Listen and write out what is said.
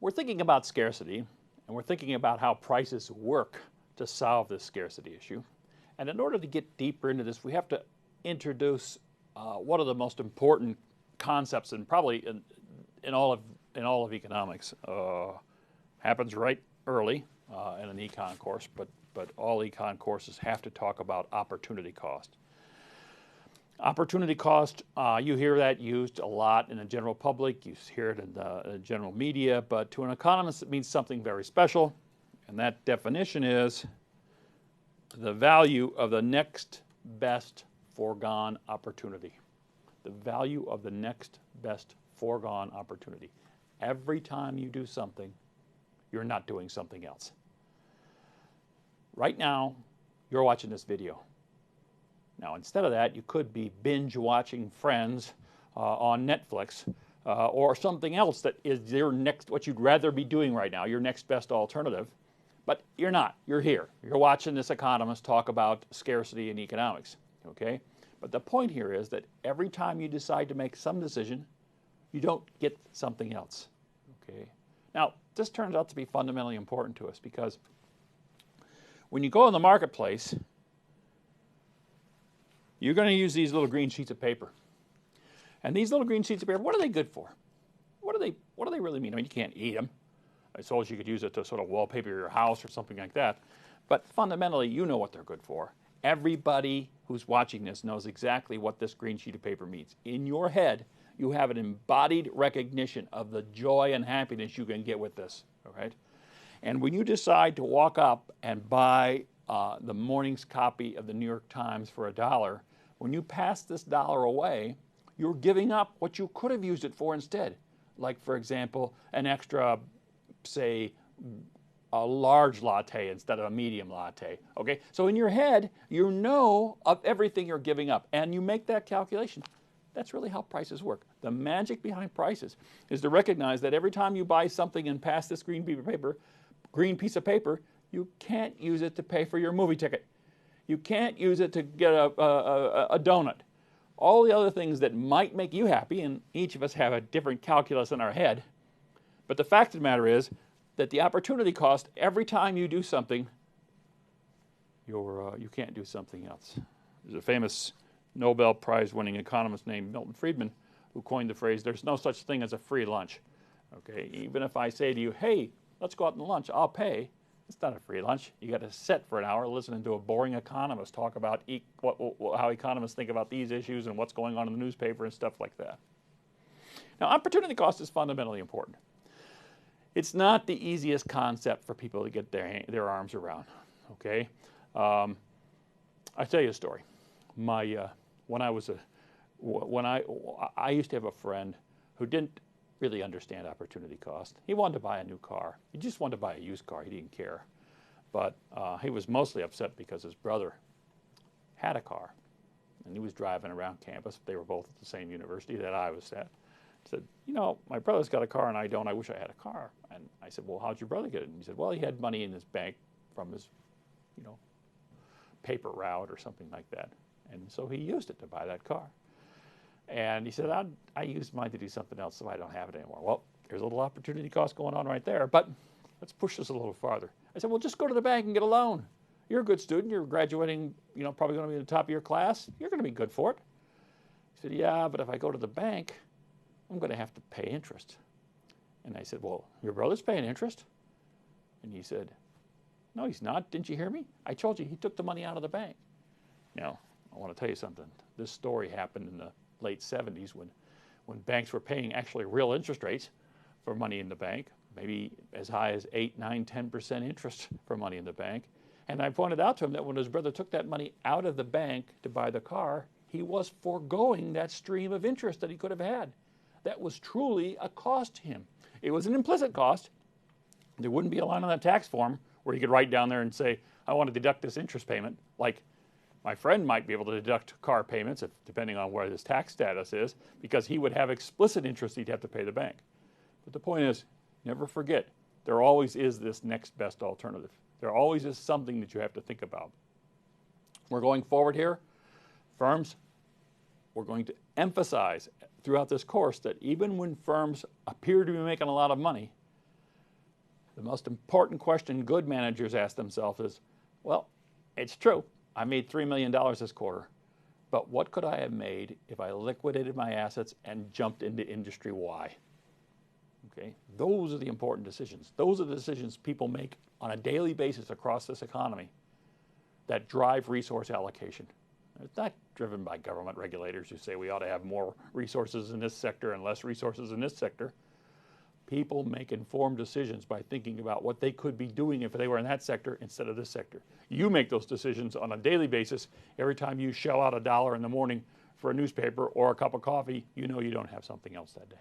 We're thinking about scarcity, and we're thinking about how prices work to solve this scarcity issue. And in order to get deeper into this, we have to introduce one of the most important concepts, and probably in all of economics. Happens right early in an econ course, but all econ courses have to talk about opportunity cost. Opportunity cost, you hear that used a lot in the general public, you hear it in the general media, but to an economist it means something very special, and that definition is the value of the next best foregone opportunity. The value of the next best foregone opportunity. Every time you do something, you're not doing something else. Right now, you're watching this video. Now, instead of that, you could be binge watching Friends on Netflix or something else that is your next, what you'd rather be doing right now, your next best alternative. But you're not. You're here. You're watching this economist talk about scarcity in economics. Okay? But the point here is that every time you decide to make some decision, you don't get something else. Okay? Now, this turns out to be fundamentally important to us because when you go in the marketplace, you're going to use these little green sheets of paper. And these little green sheets of paper, what are they good for? What do they really mean? I mean, you can't eat them. I suppose you could use it to sort of wallpaper your house or something like that. But fundamentally, you know what they're good for. Everybody who's watching this knows exactly what this green sheet of paper means. In your head, you have an embodied recognition of the joy and happiness you can get with this. All right? And when you decide to walk up and buy the morning's copy of the New York Times for $1, when you pass this dollar away, you're giving up what you could have used it for instead. Like, for example, an extra, say, a large latte instead of a medium latte. Okay? So in your head, you know of everything you're giving up, and you make that calculation. That's really how prices work. The magic behind prices is to recognize that every time you buy something and pass this green piece of paper, you can't use it to pay for your movie ticket. You can't use it to get a donut. All the other things that might make you happy, and each of us have a different calculus in our head, but the fact of the matter is that the opportunity cost, every time you do something, you can't do something else. There's a famous Nobel Prize-winning economist named Milton Friedman who coined the phrase, there's no such thing as a free lunch. Okay, even if I say to you, hey, let's go out to lunch, I'll pay. It's not a free lunch. You got to sit for an hour listening to a boring economist talk about how economists think about these issues and what's going on in the newspaper and stuff like that. Now, opportunity cost is fundamentally important. It's not the easiest concept for people to get their arms around. Okay, I'll tell you a story. I used to have a friend who didn't really understand opportunity cost. He wanted to buy a new car. He just wanted to buy a used car. He didn't care. But he was mostly upset because his brother had a car, and he was driving around campus. They were both at the same university that I was at. He said, you know, my brother's got a car and I don't. I wish I had a car. And I said, well, how'd your brother get it? And he said, well, he had money in his bank from his, paper route or something like that. And so he used it to buy that car. And he said, I used mine to do something else, so I don't have it anymore. Well, there's a little opportunity cost going on right there, but let's push this a little farther. I said, well, just go to the bank and get a loan. You're a good student. You're graduating, probably going to be in the top of your class. You're going to be good for it. He said, yeah, but if I go to the bank, I'm going to have to pay interest. And I said, well, your brother's paying interest. And he said, no, he's not. Didn't you hear me? I told you he took the money out of the bank. Now, I want to tell you something. This story happened in the late 70s when banks were paying actually real interest rates for money in the bank, maybe as high as 8, 9, 10% interest for money in the bank. And I pointed out to him that when his brother took that money out of the bank to buy the car, he was foregoing that stream of interest that he could have had. That was truly a cost to him. It was an implicit cost. There wouldn't be a line on that tax form where you could write down there and say, I want to deduct this interest payment, like my friend might be able to deduct car payments, depending on where his tax status is, because he would have explicit interest he'd have to pay the bank. But the point is, never forget, there always is this next best alternative. There always is something that you have to think about. We're going forward here. Firms, we're going to emphasize throughout this course that even when firms appear to be making a lot of money, The most important question good managers ask themselves is, well, it's true, I made $3 million this quarter, but what could I have made if I liquidated my assets and jumped into industry Y? Okay, those are the important decisions. Those are the decisions people make on a daily basis across this economy that drive resource allocation. It's not driven by government regulators who say we ought to have more resources in this sector and less resources in this sector. People make informed decisions by thinking about what they could be doing if they were in that sector instead of this sector. You make those decisions on a daily basis. Every time you shell out $1 in the morning for a newspaper or a cup of coffee, you know you don't have something else that day.